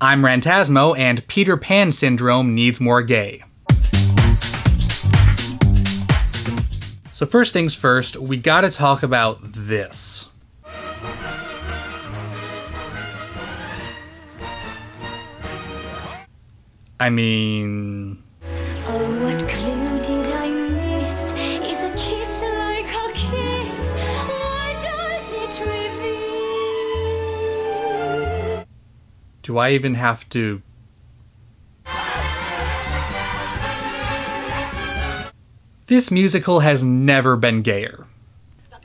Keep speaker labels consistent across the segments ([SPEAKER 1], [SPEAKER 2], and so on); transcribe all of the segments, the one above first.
[SPEAKER 1] I'm Rantasmo, and Peter Pan syndrome needs more gay. So first things first, we gotta talk about this. I mean...
[SPEAKER 2] Oh, what clue did I miss? Is a kiss like a kiss? Why does it reveal?
[SPEAKER 1] Do I even have to... This musical has never been gayer.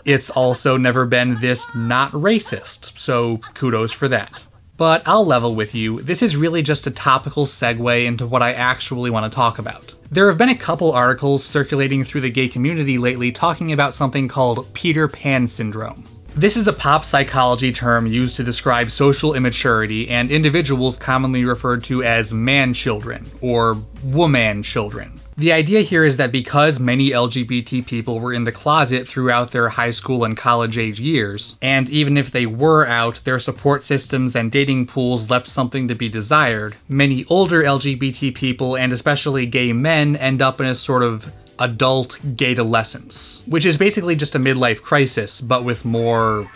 [SPEAKER 1] It's also never been this not racist, so kudos for that. But I'll level with you, this is really just a topical segue into what I actually want to talk about. There have been a couple articles circulating through the gay community lately talking about something called Peter Pan syndrome. This is a pop psychology term used to describe social immaturity and individuals commonly referred to as man-children, or woman-children. The idea here is that because many LGBT people were in the closet throughout their high school and college age years, and even if they were out, their support systems and dating pools left something to be desired, many older LGBT people, and especially gay men, end up in a sort of adult gay-adolescence, which is basically just a midlife crisis, but with more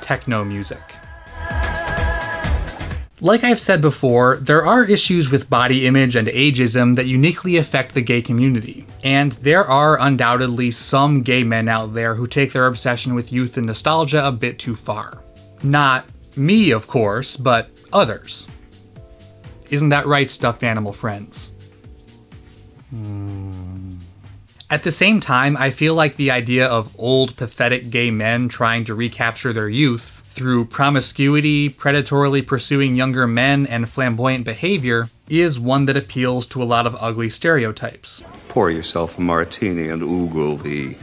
[SPEAKER 1] techno music. Like I've said before, there are issues with body image and ageism that uniquely affect the gay community, and there are undoubtedly some gay men out there who take their obsession with youth and nostalgia a bit too far. Not me, of course, but others. Isn't that right, stuffed animal friends? At the same time, I feel like the idea of old, pathetic gay men trying to recapture their youth through promiscuity, predatorily pursuing younger men, and flamboyant behavior is one that appeals to a lot of ugly stereotypes.
[SPEAKER 3] Pour yourself a martini and oogle the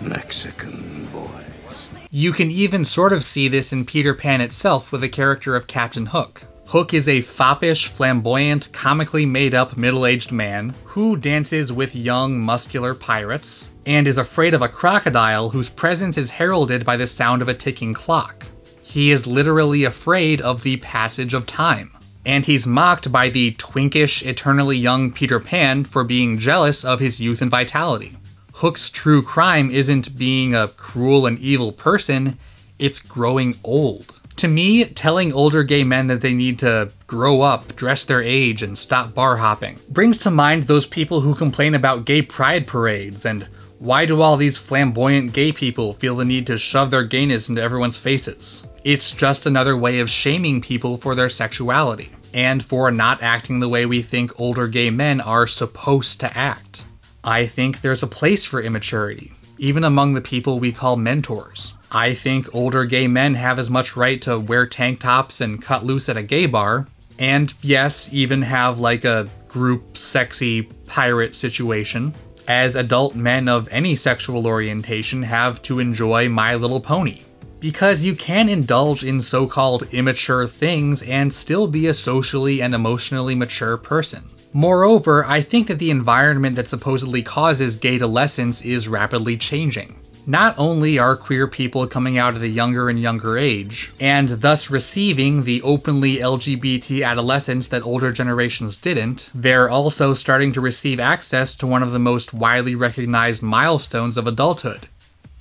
[SPEAKER 3] Mexican boys.
[SPEAKER 1] You can even sort of see this in Peter Pan itself with the character of Captain Hook. Hook is a foppish, flamboyant, comically made-up middle-aged man who dances with young, muscular pirates, and is afraid of a crocodile whose presence is heralded by the sound of a ticking clock. He is literally afraid of the passage of time, and he's mocked by the twinkish, eternally young Peter Pan for being jealous of his youth and vitality. Hook's true crime isn't being a cruel and evil person, it's growing old. To me, telling older gay men that they need to grow up, dress their age, and stop bar hopping brings to mind those people who complain about gay pride parades and why do all these flamboyant gay people feel the need to shove their gayness into everyone's faces? It's just another way of shaming people for their sexuality, and for not acting the way we think older gay men are supposed to act. I think there's a place for immaturity, even among the people we call mentors. I think older gay men have as much right to wear tank tops and cut loose at a gay bar, and yes, even have like a group sexy pirate situation, as adult men of any sexual orientation have to enjoy My Little Pony. Because you can indulge in so-called immature things and still be a socially and emotionally mature person. Moreover, I think that the environment that supposedly causes gay adolescence is rapidly changing. Not only are queer people coming out at a younger and younger age, and thus receiving the openly LGBT adolescence that older generations didn't, they're also starting to receive access to one of the most widely recognized milestones of adulthood: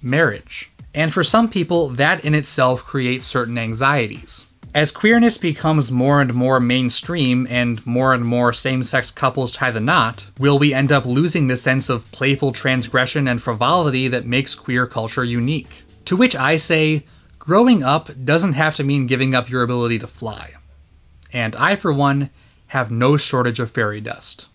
[SPEAKER 1] marriage. And for some people, that in itself creates certain anxieties. As queerness becomes more and more mainstream and more same-sex couples tie the knot, will we end up losing the sense of playful transgression and frivolity that makes queer culture unique? To which I say, growing up doesn't have to mean giving up your ability to fly. And I, for one, have no shortage of fairy dust.